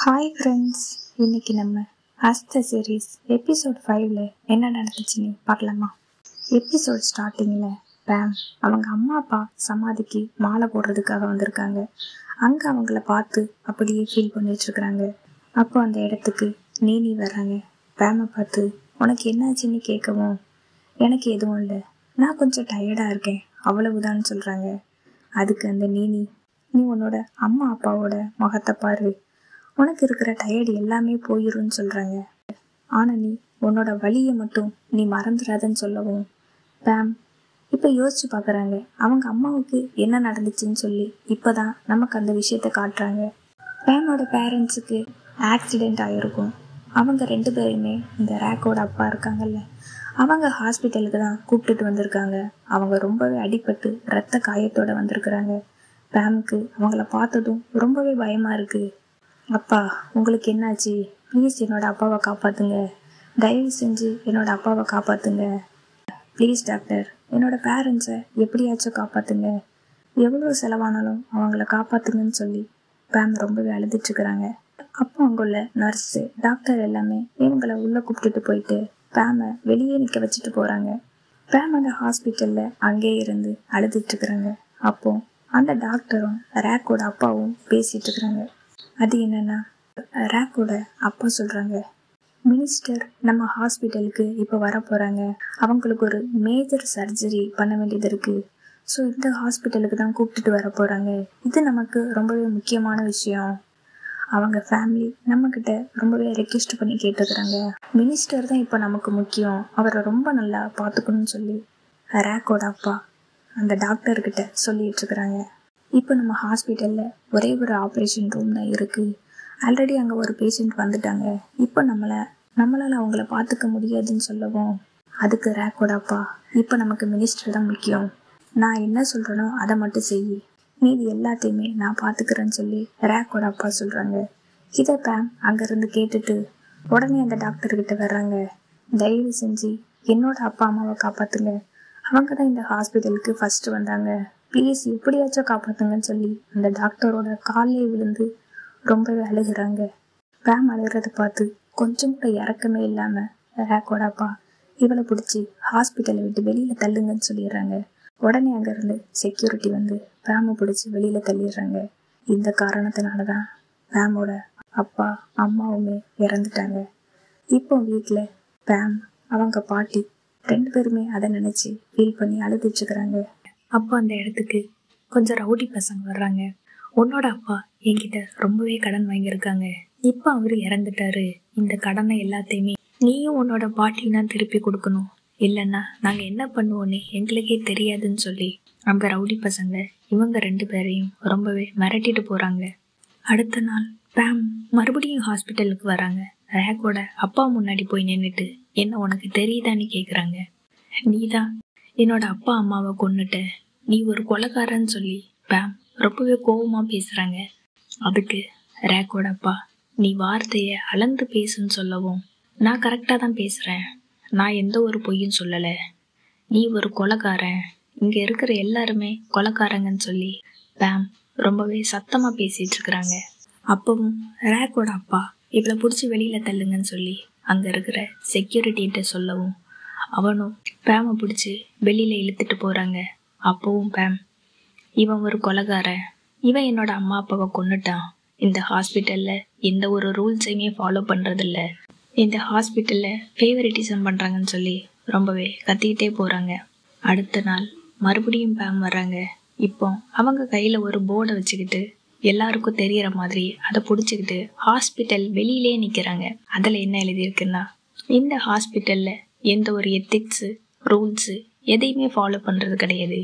Hi friends, இன்னைக்கு நம்ம அஸ்த சீரீஸ் எபிசோட் 5ல் என்ன நடந்துச்சுன்னு பார்க்கலாமா? எபிசோட் ஸ்டார்டிங்கில் பேம் அவங்க அம்மா அப்பா சமாதிக்கு மாலை போடுறதுக்காக வந்திருக்காங்க. அங்கே அவங்கள பார்த்து அப்படியே ஃபீல் பண்ணிட்டுருக்குறாங்க. அப்போ அந்த இடத்துக்கு நீனி வர்றாங்க. பேமை பார்த்து உனக்கு என்னாச்சுன்னு கேட்கவும், எனக்கு எதுவும் இல்லை, நான் கொஞ்சம் டயர்டாக இருக்கேன், அவ்வளவுதான்னு சொல்கிறாங்க. அதுக்கு அந்த நீனி, நீ உன்னோட அம்மா அப்பாவோட முகத்தை பாரு, உனக்கு இருக்கிற டயர்டு எல்லாமே போயிரும்னு சொல்கிறாங்க. ஆனால் நீ உன்னோட வலியை மட்டும் நீ மறந்துடாதன்னு சொல்லவும், பேம் இப்போ யோசிச்சு பார்க்குறாங்க அவங்க அம்மாவுக்கு என்ன நடந்துச்சுன்னு சொல்லி. இப்போ தான் நமக்கு அந்த விஷயத்த காட்டுறாங்க. பேமோட பேரண்ட்ஸுக்கு ஆக்சிடெண்ட் ஆகிருக்கும். அவங்க 2 பேருமே இந்த ரேக்கோட அப்பா இருக்காங்கல்ல, அவங்க ஹாஸ்பிட்டலுக்கு தான் கூப்பிட்டுட்டு வந்திருக்காங்க. அவங்க ரொம்பவே அடிபட்டு ரத்த காயத்தோடு வந்திருக்கிறாங்க. பேமுக்கு அவங்கள பார்த்ததும் ரொம்பவே பயமாக இருக்குது. அப்பா, உங்களுக்கு என்னாச்சு? ப்ளீஸ் என்னோட அப்பாவை காப்பாற்றுங்க, தயவு செஞ்சு என்னோட அப்பாவை காப்பாற்றுங்க, ப்ளீஸ் டாக்டர், என்னோட பேரண்ட்ஸை எப்படியாச்சும் காப்பாற்றுங்க, எவ்வளோ செலவானாலும் அவங்கள காப்பாற்றுங்கன்னு சொல்லி பேம் ரொம்பவே அழுதுட்டுருக்குறாங்க. அப்போ அங்குள்ள நர்ஸு டாக்டர் எல்லாமே இவங்களை உள்ளே கூப்பிட்டுட்டு போயிட்டு பேமை வெளியே நிற்க வச்சுட்டு போகிறாங்க. பேம் அந்த ஹாஸ்பிட்டலில் அங்கே இருந்து அழுதுட்டுருக்குறாங்க. அப்போ அந்த டாக்டரும் ரேக்கோட அப்பாவும் பேசிகிட்டு இருக்கிறாங்க. அது என்னன்னா, ரேக்கோட அப்பா சொல்கிறாங்க, மினிஸ்டர் நம்ம ஹாஸ்பிட்டலுக்கு இப்போ வர போகிறாங்க, அவங்களுக்கு ஒரு மேஜர் சர்ஜரி பண்ண வேண்டியது இருக்குது, ஸோ இந்த ஹாஸ்பிட்டலுக்கு தான் கூப்பிட்டுட்டு வர போகிறாங்க. இது நமக்கு ரொம்பவே முக்கியமான விஷயம். அவங்க ஃபேமிலி நம்மக்கிட்ட ரொம்பவே ரெக்வெஸ்ட் பண்ணி கேட்டுக்கிறாங்க, மினிஸ்டர் தான் இப்போ நமக்கு முக்கியம், அவரை ரொம்ப நல்லா பார்த்துக்கணும்னு சொல்லி ரேக்கோட அப்பா அந்த டாக்டர்கிட்ட சொல்லிகிட்ருக்குறாங்க. இப்போ நம்ம ஹாஸ்பிட்டலில் ஒரே ஒரு ஆப்ரேஷன் ரூம் தான் இருக்குது. ஆல்ரெடி அங்கே ஒரு பேஷண்ட் வந்துட்டாங்க. இப்போ நம்மளால் அவங்கள பார்த்துக்க முடியாதுன்னு சொல்லவும், அதுக்கு ரேக்கோட அப்பா, இப்போ நமக்கு மினிஸ்டர் தான் முக்கியம், நான் என்ன சொல்கிறேனோ அதை மட்டும் செய், மீதி எல்லாத்தையுமே நான் பார்த்துக்கிறேன்னு சொல்லி ரேக்கோட அப்பா சொல்கிறாங்க. இதை பேம் அங்கேருந்து கேட்டுட்டு உடனே அந்த டாக்டர்கிட்ட வர்றாங்க. தயவு செஞ்சு என்னோட அப்பா அம்மாவை காப்பாற்றுங்க, அவங்க தான் இந்த ஹாஸ்பிட்டலுக்கு ஃபஸ்ட்டு வந்தாங்க, ப்ளீஸ் எப்படியாச்சும் காப்பாற்றுங்கன்னு சொல்லி அந்த டாக்டரோட காலிலே விழுந்து ரொம்பவே அழுகிறாங்க. பேம் அழுகிறத பார்த்து கொஞ்சம் கூட இறக்கமே இல்லாமல் ரேக்கோட அப்பா இவளை பிடிச்சி ஹாஸ்பிட்டலை விட்டு வெளியில் தள்ளுங்கன்னு சொல்லிடுறாங்க. உடனே அங்கேருந்து செக்யூரிட்டி வந்து பேமை பிடிச்சி வெளியில் தள்ளிடுறாங்க. இந்த காரணத்தினால தான் பேமோட அப்பா அம்மாவுமே இறந்துட்டாங்க. இப்போ வீட்டில் பேம் அவங்க பாட்டி 2 பேருமே அதை நினச்சி ஃபீல் பண்ணி அழுதுட்டுருக்குறாங்க. அப்போ அந்த இடத்துக்கு கொஞ்சம் ரவுடி பசங்க வர்றாங்க. உன்னோட அப்பா என்கிட்ட ரொம்பவே கடன் வாங்கியிருக்காங்க, இப்போ அவர் இறந்துட்டாரு, இந்த கடனை எல்லாத்தையுமே நீயும் உன்னோட பாட்டியும் தான் திருப்பி கொடுக்கணும், இல்லைன்னா நாங்கள் என்ன பண்ணுவோன்னு எங்களுக்கே தெரியாதுன்னு சொல்லி அந்த ரவுடி பசங்க இவங்க 2 பேரையும் ரொம்பவே மிரட்டிட்டு போகிறாங்க. அடுத்த நாள் பேம் மறுபடியும் ஹாஸ்பிட்டலுக்கு வராங்க. ரேக்கோட அப்பா முன்னாடி போய் நின்றுட்டு, என்ன உனக்கு தெரியுதான்னு கேட்குறாங்க. நீ தான் என்னோட அப்பா அம்மாவை கொன்னுட்ட, நீ ஒரு கொலைக்காரன்னு சொல்லி பேம் ரொம்பவே கோபமாக பேசுகிறாங்க. அதுக்கு ரேக்கோட அப்பா, நீ வார்த்தையை அளந்து பேசுன்னு சொல்லவும், நான் கரெக்டாக தான் பேசுகிறேன், நான் எந்த ஒரு பொய்யும் சொல்லலை, நீ ஒரு கொலைக்காரன், இங்கே இருக்கிற எல்லாருமே கொலைக்காரங்கன்னு சொல்லி பேம் ரொம்பவே சத்தமாக பேசிகிட்டு இருக்கிறாங்க. அப்பவும் ரேக்கோட அப்பா இவளை பிடிச்சி வெளியில் தள்ளுங்கன்னு சொல்லி அங்கே இருக்கிற செக்யூரிட்டிகிட்ட சொல்லவும், அவனும் பேமை பிடிச்சி வெளியில் இழுத்துட்டு போகிறாங்க. அப்போவும் பேம், இவன் ஒரு கொலைகாரன், இவன் என்னோட அம்மா அப்பாவை கொன்னுட்டான், இந்த ஹாஸ்பிட்டலில் எந்த ஒரு ரூல்ஸையுமே ஃபாலோ பண்ணுறதில்ல, இந்த ஹாஸ்பிட்டலில் ஃபேவரிட்டிசம் பண்ணுறாங்கன்னு சொல்லி ரொம்பவே கத்திக்கிட்டே போகிறாங்க. அடுத்த நாள் மறுபடியும் பேம் வர்றாங்க. இப்போ அவங்க கையில் ஒரு போர்டை வச்சுக்கிட்டு எல்லாருக்கும் தெரிகிற மாதிரி அதை பிடிச்சிக்கிட்டு ஹாஸ்பிட்டல் வெளியிலே நிற்கிறாங்க. அதில் என்ன எழுதியிருக்குன்னா, இந்த ஹாஸ்பிட்டலில் எந்த ஒரு எத்திக்ஸு ரூல்ஸு எதையுமே ஃபாலோ பண்ணுறது கிடையாது,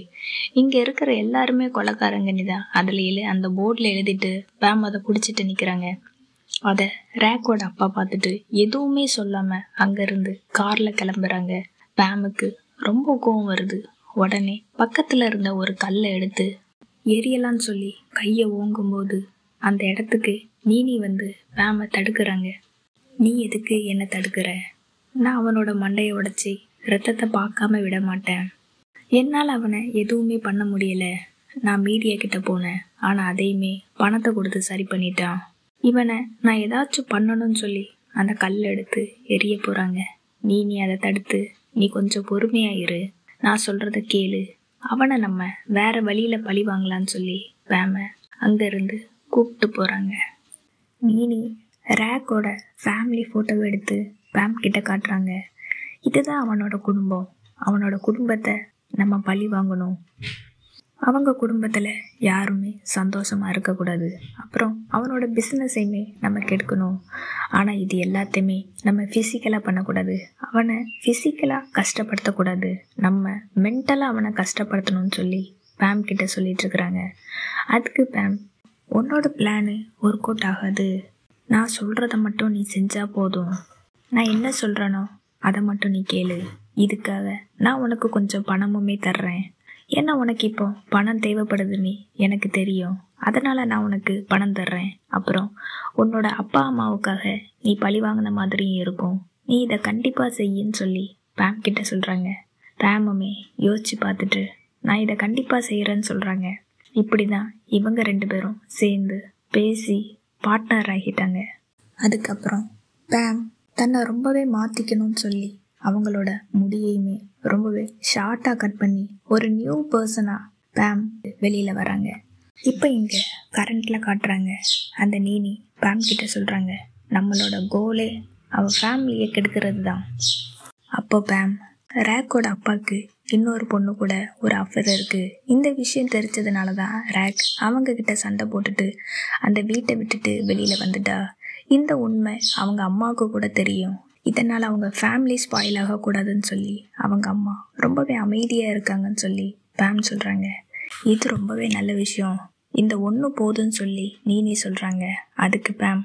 இங்கே இருக்கிற எல்லாருமே கொலைக்காரங்கன்னு தான் அதில் அந்த போர்டில் எழுதிட்டு பேம் அதை பிடிச்சிட்டு நிற்கிறாங்க. அதை ரேக்கோட அப்பா பார்த்துட்டு எதுவுமே சொல்லாமல் அங்கேருந்து காரில் கிளம்புறாங்க. பேமுக்கு ரொம்ப கோவம் வருது. உடனே பக்கத்தில் இருந்த ஒரு கல்லை எடுத்து எரியலான்னு சொல்லி கையை ஓங்கும்போது அந்த இடத்துக்கு நீனி வந்து பேமை தடுக்கிறாங்க. நீ எதுக்கு என்னை தடுக்கிற? நான் அவனோட மண்டையை உடைச்சி ரத்தத்தை பார்க்காம விட மாட்டேன், என்னால் அவனை எதுவுமே பண்ண முடியலை, நான் மீடியா கிட்ட போனேன், ஆனால் அதையுமே பணத்தை கொடுத்து சரி பண்ணிட்டான், இவனை நான் ஏதாச்சும் பண்ணணும்னு சொல்லி அந்த கல் எடுத்து எரிய போகிறாங்க. நீ அதை தடுத்து நீ கொஞ்சம் பொறுமையாயிரு, நான் சொல்கிறத கேளு, அவனை நம்ம வேற வழியில் பழி வாங்கலான்னு சொல்லி பேமை அங்கேருந்து கூப்பிட்டு போகிறாங்க. நீ ரேக்கோட ஃபேமிலி ஃபோட்டோவை எடுத்து பேம் கிட்ட காட்டுறாங்க. இதுதான் அவனோட குடும்பம், அவனோட குடும்பத்தை நம்ம பழி வாங்கணும், அவங்க குடும்பத்தில் யாருமே சந்தோஷமாக இருக்கக்கூடாது, அப்புறம் அவனோட பிஸ்னஸையுமே நம்ம கெடுக்கணும். ஆனால் இது எல்லாத்தையுமே நம்ம ஃபிசிக்கலாக பண்ணக்கூடாது, அவனை ஃபிசிக்கலாக கஷ்டப்படுத்தக்கூடாது, நம்ம மென்டலாக அவனை கஷ்டப்படுத்தணும்னு சொல்லி பேம் கிட்ட சொல்லிட்டு இருக்கிறாங்க. அதுக்கு பேம், உன்னோட பிளானு ஒர்க் அவுட் ஆகாது, நான் சொல்கிறத மட்டும் நீ செஞ்சால் போதும், நான் என்ன சொல்கிறேனோ அதை மட்டும் நீ கேளு, இதுக்காக நான் உனக்கு கொஞ்சம் பணமுமே தர்றேன், ஏன்னா உனக்கு இப்போ பணம் தேவைப்படுதுன்னு எனக்கு தெரியும், அதனால் நான் உனக்கு பணம் தர்றேன், அப்புறம் உன்னோட அப்பா அம்மாவுக்காக நீ பழி வாங்கின மாதிரியும் இருக்கும், நீ இதை கண்டிப்பாக செய்யின்னு சொல்லி பேம் கிட்ட சொல்கிறாங்க. பேமுமே யோசிச்சு பார்த்துட்டு நான் இதை கண்டிப்பாக செய்கிறேன்னு சொல்கிறாங்க. இப்படி தான் இவங்க 2 பேரும் சேர்ந்து பேசி பார்ட்னர் ஆகிட்டாங்க. அதுக்கப்புறம் பேம் தன்னை ரொம்பவே மாற்றிக்கணும்னு சொல்லி அவங்களோட முடியையுமே ரொம்பவே ஷார்ட்டாக கட் பண்ணி ஒரு நியூ பர்சனாக பேம் வெளியில் வராங்க. இப்போ இங்கே கரண்ட்டில் காட்டுறாங்க. அந்த நீனி பேம் கிட்ட சொல்கிறாங்க, நம்மளோட கோலே அவள் ஃபேமிலியை கெடுக்கிறது தான். அப்போ பேம், ரேக்கோட அப்பாவுக்கு இன்னொரு பொண்ணு கூட ஒரு அஃபேர் இருக்குது, இந்த விஷயம் தெரிஞ்சதுனால தான் ரேக் அவங்கக்கிட்ட சண்டை போட்டுட்டு அந்த வீட்டை விட்டுட்டு வெளியில் வந்துட்டா, இந்த உண்மை அவங்க அம்மாவுக்கு கூட தெரியும், இதனால் அவங்க ஃபேமிலி ஸ்பாயில் ஆகக்கூடாதுன்னு சொல்லி அவங்க அம்மா ரொம்பவே அமைதியாக இருக்காங்கன்னு சொல்லி பேம் சொல்கிறாங்க. இது ரொம்பவே நல்ல விஷயம், இந்த ஒன்று போதுன்னு சொல்லி நீ சொல்கிறாங்க. அதுக்கு பேம்,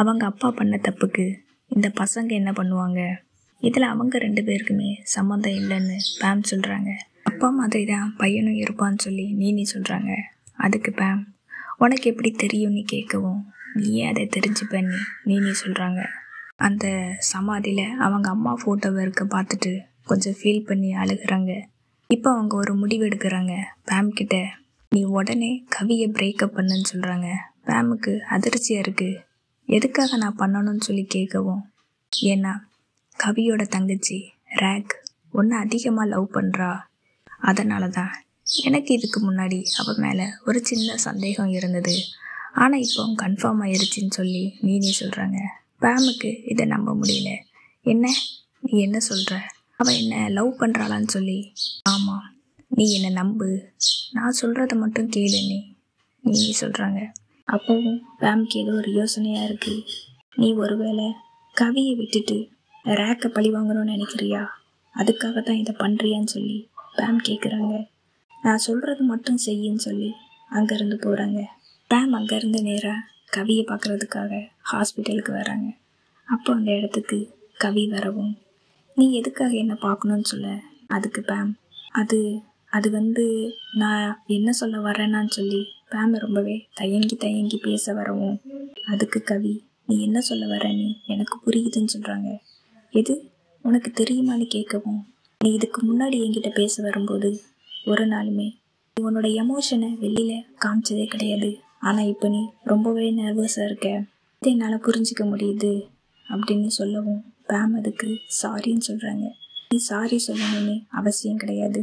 அவங்க அப்பா பண்ண தப்புக்கு இந்த பசங்க என்ன பண்ணுவாங்க, இதில் அவங்க 2 பேருக்குமே சம்மந்தம் இல்லைன்னு பேம் சொல்கிறாங்க. அப்பா மாதிரி தான் பையனும் இருப்பான்னு சொல்லி நீ சொல்கிறாங்க. அதுக்கு பேம், உனக்கு எப்படி தெரியும்னு கேட்கவும், நீயே அதை தெரிஞ்சுப்பேன்னு நீ சொல்கிறாங்க. அந்த சமாதியில் அவங்க அம்மா ஃபோட்டோவை இருக்க பார்த்துட்டு கொஞ்சம் ஃபீல் பண்ணி அழுகிறாங்க. இப்போ அவங்க ஒரு முடிவு எடுக்கிறாங்க. பேம் கிட்ட, நீ உடனே கவியை பிரேக்கப் பண்ணுன்னு சொல்கிறாங்க. பேமுக்கு அதிர்ச்சியாக இருக்குது, எதுக்காக நான் பண்ணணும்னு சொல்லி கேட்கவும், ஏன்னா கவியோட தங்கச்சி ரேக் ஒன்று அதிகமாக லவ் பண்ணுறா, அதனால தான் எனக்கு இதுக்கு முன்னாடி அவள் மேலே ஒரு சின்ன சந்தேகம் இருந்தது, ஆனால் இப்போ கன்ஃபார்ம் ஆயிடுச்சின்னு சொல்லி நீ சொல்கிறாங்க. பேமுக்கு இதை நம்ப முடியல. என்ன, நீ என்ன சொல்கிற, அவள் என்ன லவ் பண்ணுறாளான்னு சொல்லி. ஆமாம், நீ என்னை நம்பு, நான் சொல்கிறத மட்டும் கேளு நீ சொல்கிறாங்க. அப்போவும் பேமுக்கு ஏதோ ஒரு யோசனையாக இருக்குது. நீ ஒருவேளை கவியை விட்டுட்டு ரேக்கை பழி வாங்கணும்னு நினைக்கிறியா, அதுக்காக தான் இதை பண்ணுறியான்னு சொல்லி பேம் கேட்குறாங்க. நான் சொல்கிறது மட்டும் செய்யின்னு சொல்லி அங்கேருந்து போகிறாங்க. பேம் அங்கேருந்து நேராக கவியை பார்க்குறதுக்காக ஹாஸ்பிட்டலுக்கு வராங்க. அப்போ அந்த இடத்துக்கு கவி வரவும், நீ எதுக்காக என்ன பார்க்கணுன்னு சொல்ல. அதுக்கு பேம், அது நான் என்ன சொல்ல வரேன்னான்னு சொல்லி பேம் ரொம்பவே தயங்கி பேச வரவும், அதுக்கு கவி, நீ என்ன சொல்ல வரேன்னு எனக்கு புரியுதுன்னு சொல்கிறாங்க. எது உனக்கு தெரியுமான்னு கேட்கவும், நீ இதுக்கு முன்னாடி என்கிட்ட பேச வரும்போது ஒரு நாளுமே நீ உன்னோட எமோஷனை வெளியில் காமிச்சதே கிடையாது, ஆனால் இப்போ நீ ரொம்பவே நர்வஸாக இருக்க, இதை என்னால் புரிஞ்சிக்க முடியுது அப்படின்னு சொல்லவும், பேம் அதுக்கு சாரின்னு சொல்கிறாங்க. நீ சாரி சொல்லணும்னு அவசியம் கிடையாது,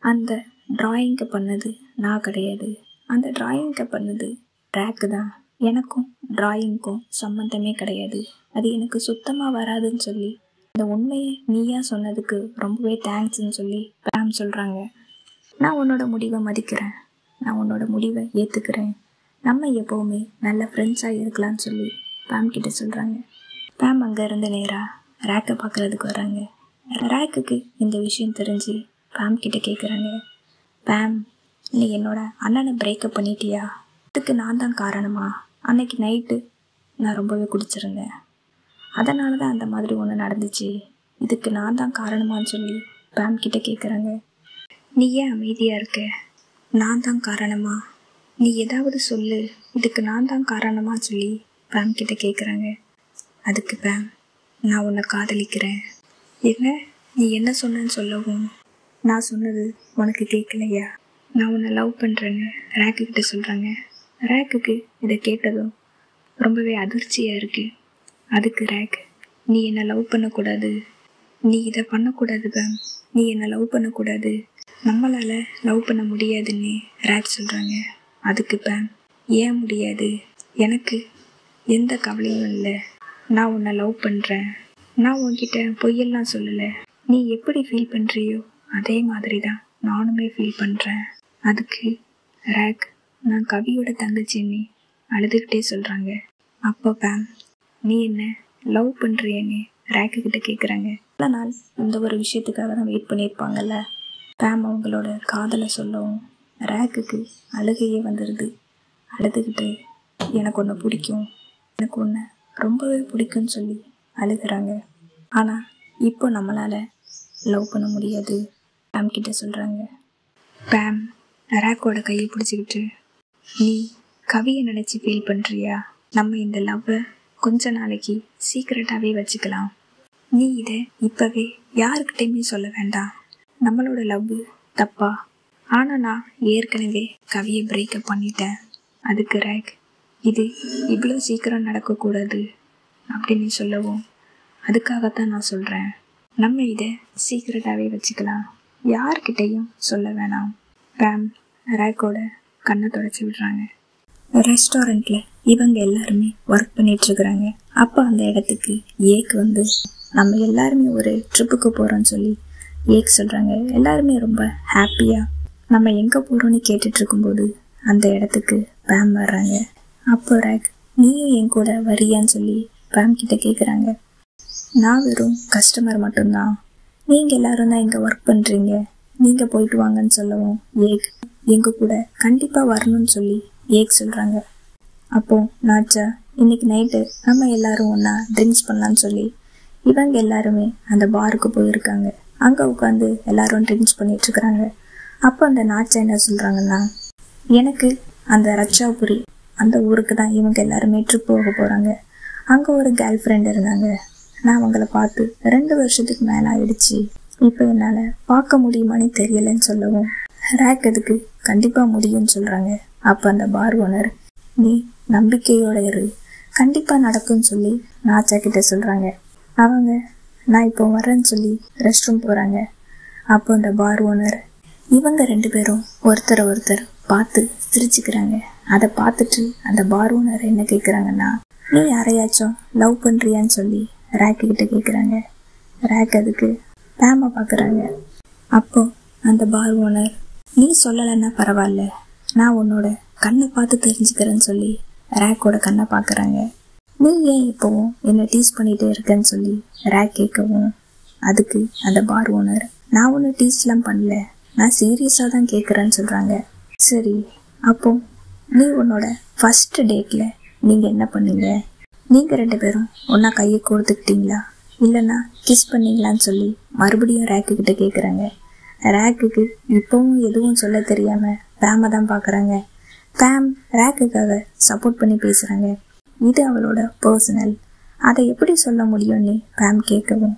அந்த ட்ராயிங்கை பண்ணது நான் கிடையாது, அந்த ட்ராயிங்கை பண்ணது ரேக்கு தான், எனக்கும் ட்ராயிங்க்கும் சம்மந்தமே கிடையாது, அது எனக்கு சுத்தமாக வராதுன்னு சொல்லி இந்த உண்மையை நீயா சொன்னதுக்கு ரொம்பவே தேங்க்ஸ்ன்னு சொல்லி பேம் சொல்கிறாங்க. நான் உன்னோட முடிவை மதிக்கிறேன், நான் உன்னோட முடிவை ஏற்றுக்கிறேன், நம்ம எப்போவுமே நல்ல ஃப்ரெண்ட்ஸாக இருக்கலாம்னு சொல்லி பேம் கிட்ட சொல்கிறாங்க. பேம் அங்கேருந்து நேராக ரேக்கை பார்க்குறதுக்கு வராங்க. ரேக்குக்கு இந்த விஷயம் தெரிஞ்சு பேம் கிட்ட கேட்குறாங்க. பேம், நீ என்னோட அண்ணனை பிரேக்கப் பண்ணிட்டியா, அதுக்கு நான் தான் காரணமா, அன்னைக்கு நைட்டு நான் ரொம்பவே குடிச்சிருந்தேன், அதனால தான் அந்த மாதிரி ஒன்று நடந்துச்சு, இதுக்கு நான் தான் காரணமான்னு சொல்லி பேம் கிட்ட கேட்குறாங்க. நீ ஏன் அமைதியாக இருக்க, நான் தான் காரணமா, நீ ஏதாவது சொல்லு, இதுக்கு நான் தான் காரணமா சொல்லி பேம் கிட்ட கேட்குறாங்க. அதுக்கு பேம், நான் உன்னை காதலிக்கிறேன். என்ன, நீ என்ன சொன்னன்னு சொல்லவும், நான் சொன்னது உனக்கு கேட்கலையா, நான் உன்னை லவ் பண்ணுறேன்னு ரேக்குக்கிட்ட சொல்கிறாங்க. ரேக்குக்கு இதை கேட்டதும் ரொம்பவே அதிர்ச்சியாக இருக்குது. அதுக்கு ரேக், நீ என்னை லவ் பண்ணக்கூடாது, நீ இதை பண்ணக்கூடாது பேம், நீ என்னை லவ் பண்ணக்கூடாது, நம்மளால் லவ் பண்ண முடியாதுன்னு ரேக் சொல்கிறாங்க. அதுக்கு பேம், ஏன் முடியாது, எனக்கு எந்த கவலையும் இல்லை, நான் உன்னை லவ் பண்ணுறேன், நான் உன்கிட்ட பொய்யெல்லாம் சொல்லலை, நீ எப்படி ஃபீல் பண்ணுறியோ அதே மாதிரி தான் நானுமே ஃபீல் பண்ணுறேன். அதுக்கு ரேக், நான் கவியோட தங்கச்சின்னு அழுதுகிட்டே சொல்கிறாங்க. அப்போ பேம், நீ என்ன லவ் பண்ணுறியன்னு ரேக்குக்கிட்ட கேட்குறாங்க. பல நாள் இந்த ஒரு விஷயத்துக்காக தான் வெயிட் பண்ணியிருப்பாங்கல்ல. பேம் அவங்களோட காதலை சொல்லவும் ரேக்குக்கு அழுகையே வந்துடுது. அழுதுகிட்டு, எனக்கு ஒன்று பிடிக்கும், எனக்கு ஒன்று ரொம்பவே பிடிக்கும்னு சொல்லி அழுகிறாங்க. ஆனால் இப்போ நம்மளால் லவ் பண்ண முடியாது பேம் கிட்ட சொல்கிறாங்க. பேம் ரேக்கோட கையை பிடிச்சிக்கிட்டு, நீ கவியை நினச்சி ஃபீல் பண்ணுறியா, நம்ம இந்த லவ்வை கொஞ்ச நாளைக்கு சீக்கிரட்டாகவே வச்சுக்கலாம், நீ இதை இப்போவே யாருக்கிட்டையுமே சொல்ல வேண்டாம், நம்மளோட லவ் தப்பா, ஆனால் நான் ஏற்கனவே கவியை பிரேக்கப் பண்ணிட்டேன். அதுக்கு ரேக், இது இவ்வளோ சீக்கிரம் நடக்கக்கூடாது அப்படின்னு சொல்லவும், அதுக்காகத்தான் நான் சொல்கிறேன், நம்ம இதை சீக்கிரட்டாகவே வச்சுக்கலாம், யார்கிட்டையும் சொல்ல வேணாம். பேம் ரேக்கோட கண்ணை தொடச்சி விடுறாங்க. ரெஸ்டாரண்ட்டில் இவங்க எல்லாருமே ஒர்க் பண்ணிகிட்ருக்குறாங்க. அப்போ அந்த இடத்துக்கு ஏக் வந்து, நம்ம எல்லாருமே ஒரு ட்ரிப்புக்கு போகிறோன்னு சொல்லி ஏக் சொல்கிறாங்க. எல்லாருமே ரொம்ப ஹாப்பியாக நம்ம எங்கே போகிறோன்னு கேட்டுட்ருக்கும்போது அந்த இடத்துக்கு பேம் வர்றாங்க. அப்போ ரேக், நீயும் என் கூட வரியான்னு சொல்லி பேம் கிட்ட கேட்குறாங்க. நான் வெறும் கஸ்டமர் மட்டும்தான், நீங்கள் எல்லாரும் தான் இங்கே ஒர்க் பண்ணுறீங்க, நீங்கள் போயிட்டு வாங்கன்னு சொல்லவும் ஏக், எங்கள் கூட கண்டிப்பாக வரணும்னு சொல்லி ஏக் சொல்கிறாங்க. அப்போது நாச்சா, இன்றைக்கி நைட்டு நம்ம எல்லாரும் ஒன்றா ட்ரிங்க்ஸ் பண்ணலான்னு சொல்லி இவங்க எல்லாருமே அந்த பாருக்கு போயிருக்காங்க. அங்கே உட்காந்து எல்லாரும் ட்ரிங்க்ஸ் பண்ணிகிட்ருக்குறாங்க. அப்போ அந்த நாச்சா என்ன சொல்கிறாங்கன்னா, எனக்கு அந்த ரச்சாபுரி அந்த ஊருக்கு தான் இவங்க எல்லாருமே ட்ரிப் போக போகிறாங்க, அங்கே ஒரு கேர்ள் ஃப்ரெண்ட் இருந்தாங்க, நான் அவங்கள பார்த்து 2 வருஷத்துக்கு மேலே ஆயிடுச்சு, இப்போ என்னால் பார்க்க முடியுமான்னு தெரியலன்னு சொல்லவும் ரேக் அதுக்கு கண்டிப்பாக முடியும்னு சொல்கிறாங்க. அப்போ அந்த பார் ஓனர், நீ நம்பிக்கையோட இரு, கண்டிப்பாக நடக்கும்னு சொல்லி நாச்சா கிட்ட சொல்கிறாங்க. அவங்க, நான் இப்போ வரேன்னு சொல்லி ரெஸ்ட் ரூம் போகிறாங்க. அப்போ அந்த பார் ஓனர், இவங்க 2 பேரும் ஒருத்தரை ஒருத்தர் பார்த்து சிரிச்சுக்கிறாங்க. அதை பார்த்துட்டு அந்த பார் ஓனர் என்ன கேட்குறாங்கன்னா, நீ யாரையாச்சும் லவ் பண்ணுறியான்னு சொல்லி ரேக்குக்கிட்ட கேட்குறாங்க. ரேக் அதுக்கு பேமை பார்க்குறாங்க. அப்போது அந்த பார் ஓனர், நீ சொல்லலைன்னா பரவாயில்ல, நான் உன்னோட கண்ணை பார்த்து தெரிஞ்சுக்கிறேன்னு சொல்லி ரேக்கோட கண்ணை பார்க்குறாங்க. நீ ஏன் இப்போவும் என்னை டீஸ் பண்ணிகிட்டே இருக்கேன்னு சொல்லி ரேக் கேட்கவும், அதுக்கு அந்த பார் ஓனர், நான் ஒன்றும் டீஸ்லாம் பண்ணல, நான் சீரியஸாக தான் கேட்குறேன்னு சொல்கிறாங்க. சரி, அப்போ நீ உன்னோட ஃபஸ்ட்டு டேட்டில் நீங்கள் என்ன பண்ணீங்க, நீங்கள் 2 பேரும் ஒன்றா கையை கொடுத்துக்கிட்டீங்களா, இல்லைன்னா கிஸ் பண்ணீங்களான்னு சொல்லி மறுபடியும் ரேக்குக்கிட்ட கேட்குறாங்க. ரேக்குக்கு இப்போவும் எதுவும் சொல்ல தெரியாமல் பேமை தான் பார்க்குறாங்க. பேம் ரேக்குக்காக சப்போர்ட் பண்ணி பேசுகிறாங்க. இது அவளோட பர்சனல், அதை எப்படி சொல்ல முடியும்னு பேம் கேட்கவும்,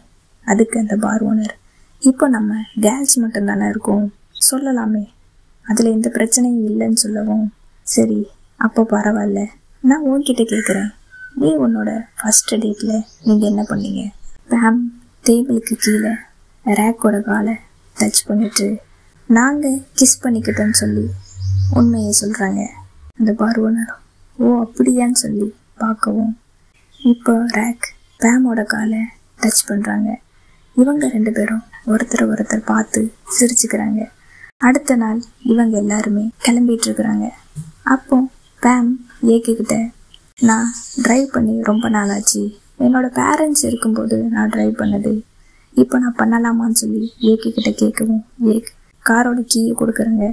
அதுக்கு அந்த பார் ஓனர், இப்போ நம்ம கேர்ள்ஸ் மட்டும்தானே இருக்கோம், சொல்லலாமே, அதில் எந்த பிரச்சனையும் இல்லைன்னு சொல்லவும், சரி அப்போ பரவாயில்ல, நான் உன்கிட்ட கேட்குறேன், நீ உன்னோட ஃபஸ்ட்டு டேட்டில் நீங்கள் என்ன பண்ணீங்க. பேம் டேபிளுக்கு கீழே ரேக்கோட காலை டச் பண்ணிட்டு, நாங்கள் கிஸ் பண்ணிக்கிட்டோன்னு சொல்லி உண்மையை சொல்கிறாங்க. அந்த பார் ஓனர், ஓ அப்படியான்னு சொல்லி பார்க்கவும், இப்போ ரேக் பேமோட காலை டச் பண்ணுறாங்க. இவங்க 2 பேரும் ஒருத்தரை ஒருத்தர் பார்த்து சிரிச்சுக்கிறாங்க. அடுத்த நாள் இவங்க எல்லாருமே கிளம்பிட்டுருக்குறாங்க. அப்போ பேம் ஏக்கிக்கிட்ட, நான் ட்ரைவ் பண்ணி ரொம்ப நாள் ஆச்சு, என்னோடய பேரண்ட்ஸ் இருக்கும்போது நான் ட்ரைவ் பண்ணது, இப்போ நான் பண்ணலாமான்னு சொல்லி ஏக்கிக்கிட்ட கேட்கவும், ஏக் காரோட கீயை கொடுக்குறாங்க.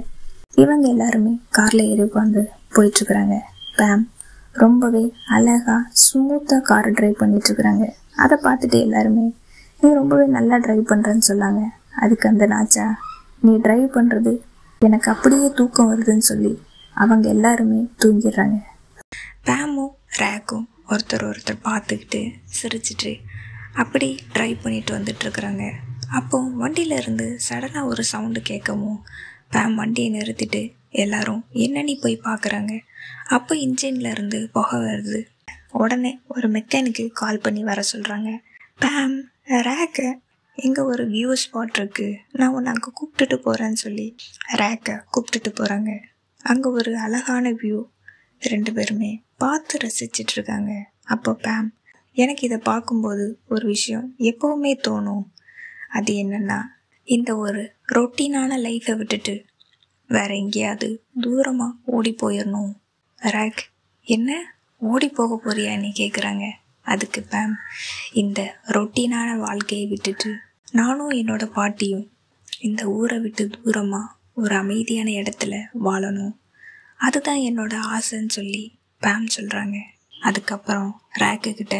இவங்க எல்லாருமே காரில் ஏறி உட்காந்து போயிட்டுருக்குறாங்க. பேம் ரொம்பவே அழகாக ஸ்மூத்தாக காரை ட்ரைவ் பண்ணிகிட்ருக்குறாங்க. அதை பார்த்துட்டு எல்லாருமே, நீ ரொம்பவே நல்லா ட்ரைவ் பண்ணுறேன்னு சொன்னாங்க. அதுக்கு அந்த நாச்சா, நீ ட்ரைவ் பண்ணுறது எனக்கு அப்படியே தூக்கம் வருதுன்னு சொல்லி அவங்க எல்லாருமே தூங்கிடுறாங்க. பேமும் ரேக்கும் ஒருத்தர் ஒருத்தர் பார்த்துக்கிட்டு சிரிச்சிட்டு அப்படி ட்ரைவ் பண்ணிட்டு வந்துட்டுருக்குறாங்க. அப்போ வண்டியிலேருந்து சடனாக ஒரு சவுண்டு கேட்கவும் பேம் வண்டியை நிறுத்திட்டு எல்லாரும் என்னன்னு போய் பார்க்குறாங்க. அப்போ இன்ஜின்லேருந்து புகை வருது. உடனே ஒரு மெக்கானிக்கு கால் பண்ணி வர சொல்கிறாங்க. பேம், ரேக்கை எங்கே ஒரு வியூ ஸ்பாட் இருக்குது, நான் உன்னை அங்கே கூப்பிட்டுட்டு போகிறேன்னு சொல்லி ரேக்கை கூப்பிட்டுட்டு போகிறாங்க. அங்கே ஒரு அழகான வியூ 2 பேருமே பார்த்து ரசிச்சிட்ருக்காங்க. அப்போ பேம், எனக்கு இதை பார்க்கும்போது ஒரு விஷயம் எப்போவுமே தோணும். அது என்னென்னா, இந்த ஒரு ரொட்டீனான லைஃப்பை விட்டுட்டு வேற எங்கேயாவது தூரமாக ஓடி போயிடணும். ரேக், என்ன ஓடி போக போறியான்னு கேட்குறாங்க. அதுக்கு பேம், இந்த ரொட்டீனான வாழ்க்கையை விட்டுட்டு நானும் என்னோட பாட்டியும் இந்த ஊரை விட்டு தூரமாக ஒரு அமைதியான இடத்துல வாழணும், அதுதான் என்னோட ஆசைன்னு சொல்லி பேம் சொல்கிறாங்க. அதுக்கப்புறம் ரேக்கு கிட்ட,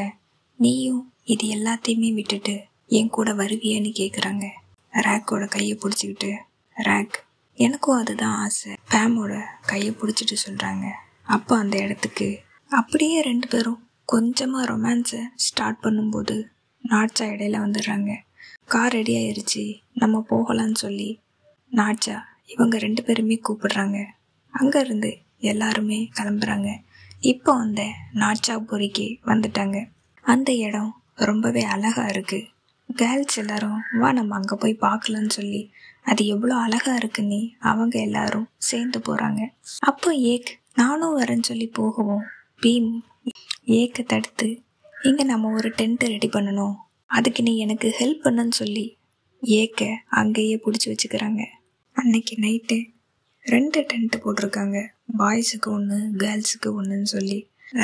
நீயும் இது எல்லாத்தையுமே விட்டுட்டு என் கூட வருவியன்னு கேட்குறாங்க. ரேக்கோட கையை பிடிச்சிக்கிட்டு, ரேக், எனக்கும் அதுதான் ஆசை, பேமோட கையை பிடிச்சிட்டு சொல்கிறாங்க. அப்போ அந்த இடத்துக்கு அப்படியே 2 பேரும் கொஞ்சமாக ரொமான்ஸை ஸ்டார்ட் பண்ணும்போது நாட்சா இடையில வந்துடுறாங்க. கார் ரெடி ஆயிடுச்சு, நம்ம போகலான்னு சொல்லி நாட்சா இவங்க 2 பேருமே கூப்பிடுறாங்க. அங்கேருந்து எல்லாருமே கிளம்புறாங்க. இப்போ அந்த நாட்சாபுரிக்கு வந்துட்டாங்க. அந்த இடம் ரொம்பவே அழகாக இருக்குது. கேர்ள்ஸ் எல்லாரும் வா நம்ம அங்கே போய் பார்க்கலான்னு சொல்லி அது எவ்வளோ அழகாக இருக்குன்னு அவங்க எல்லாரும் சேர்ந்து போகிறாங்க. அப்போ ஏக், நானும் வரேன்னு சொல்லி போகவும் பீம் ஏக்கை தடுத்து, இங்கே நம்ம ஒரு டென்ட் ரெடி பண்ணணும், அதுக்கு நீ எனக்கு ஹெல்ப் பண்ணுன்னு சொல்லி ஏக்கை அங்கேயே பிடிச்சி வச்சுக்கிறாங்க. அன்னைக்கு நைட்டு 2 டென்ட்டு போட்டிருக்காங்க, பாய்ஸுக்கு 1 கேர்ள்ஸுக்கு 1ன்னு சொல்லி.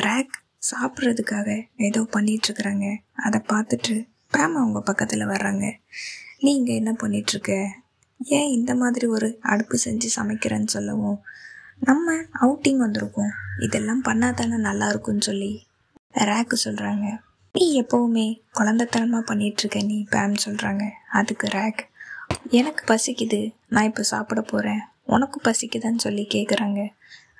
ரேக் சாப்பிட்றதுக்காக ஏதோ பண்ணிகிட்ருக்குறாங்க. அதை பார்த்துட்டு பேம் அவங்க பக்கத்தில் வர்றாங்க. நீ இங்கே என்ன பண்ணிகிட்ருக்க, ஏன் இந்த மாதிரி ஒரு அடுப்பு செஞ்சு சமைக்கிறேன்னு சொல்லவும், நம்ம அவுட்டிங் வந்திருக்கோம், இதெல்லாம் பண்ணால் தானே நல்லாயிருக்குன்னு சொல்லி ரேக்கு சொல்கிறாங்க. நீ எப்போவுமே குழந்தைத்தனமாக பண்ணிகிட்ருக்க நீ, பேம் சொல்கிறாங்க. அதுக்கு ரேக், எனக்கு பசிக்குது, நான் இப்போ சாப்பிட போகிறேன், உனக்கு பசிக்குதான்னு சொல்லி கேட்குறாங்க.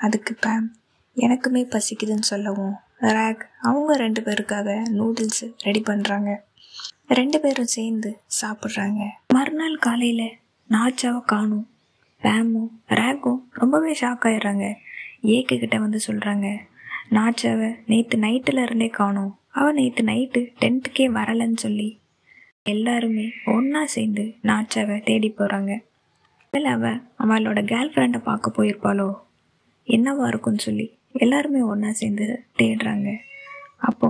அதுக்கு பேம், எனக்குமே பசிக்குதுன்னு சொல்லவும் ரேக் அவங்க 2 பேருக்காக நூடுல்ஸ் ரெடி பண்ணுறாங்க. 2 பேரும் சேர்ந்து சாப்பிட்றாங்க. மறுநாள் காலையில் நாட்சாவை காணும். பேமும் ரேக்கும் ரொம்பவே ஷாக் ஆயிடுறாங்க. ஏக்குக்கிட்ட வந்து சொல்கிறாங்க, நாட்சாவை நேற்று நைட்டில் இருந்தே காணும், அவள் நேற்று நைட்டு டென்த்துக்கே வரலைன்னு சொல்லி எல்லாருமே ஒன்றா சேர்ந்து நாட்சாவை தேடி போகிறாங்க. இல்லை அவளோட கேர்ள் ஃப்ரெண்டை பார்க்க போயிருப்பாளோ, என்னவா இருக்குன்னு சொல்லி எல்லாருமே ஒன்றா சேர்ந்து தேடுறாங்க. அப்போ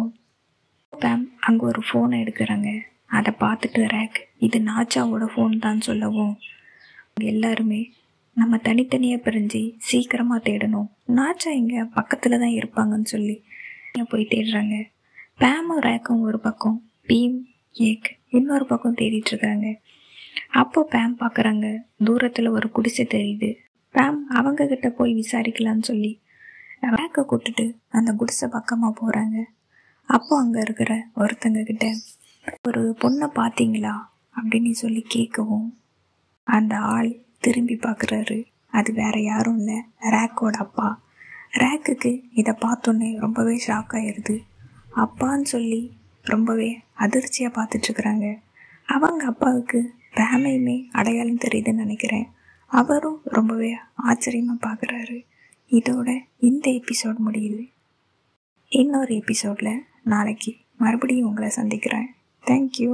பேம் அங்கே ஒரு ஃபோனை எடுக்கிறாங்க. அதை பார்த்துட்டு ரேக், இது நாட்சாவோட ஃபோன் தான் சொல்லவும் எல்லாருமே நம்ம தனித்தனியாக பிரிஞ்சு சீக்கிரமாக தேடணும், நாட்சா இங்கே பக்கத்தில் தான் இருப்பாங்கன்னு சொல்லி போய் தேடுறாங்க. பேமும் ரேக்கும் ஒரு பக்கம், பீம் ஏக் இன்னொரு பக்கம் தேடிட்டுருக்காங்க. அப்போ பேம் பார்க்குறாங்க, தூரத்தில் ஒரு குடிசை தெரியுது. பேம் அவங்கக்கிட்ட போய் விசாரிக்கலான்னு சொல்லி ரேக்கை கூப்பிட்டுட்டு அந்த குடிசை பக்கமாக போகிறாங்க. அப்போ அங்கே இருக்கிற ஒருத்தங்க கிட்ட, ஒரு பொண்ணை பார்த்தீங்களா அப்படின்னு சொல்லி கேட்கவும் அந்த ஆள் திரும்பி பார்க்குறாரு. அது வேற யாரும் இல்லை, ரேக்கோட அப்பா. ரேக்குக்கு இதை பார்த்தோன்னே ரொம்பவே ஷாக் ஆயிடுது. அப்பான்னு சொல்லி ரொம்பவே அதிர்ச்சியாக பார்த்துட்ருக்குறாங்க. அவங்க அப்பாவுக்கு பேமையுமே அடையாளம் தெரியுதுன்னு நினைக்கிறேன். அவரும் ரொம்பவே ஆச்சரியமாக பார்க்குறாரு. இதோட இந்த எபிசோட் முடியுது. இன்னொரு எபிசோடில் நாளைக்கு மறுபடியும் உங்களை சந்திக்கிறேன். தேங்க்யூ.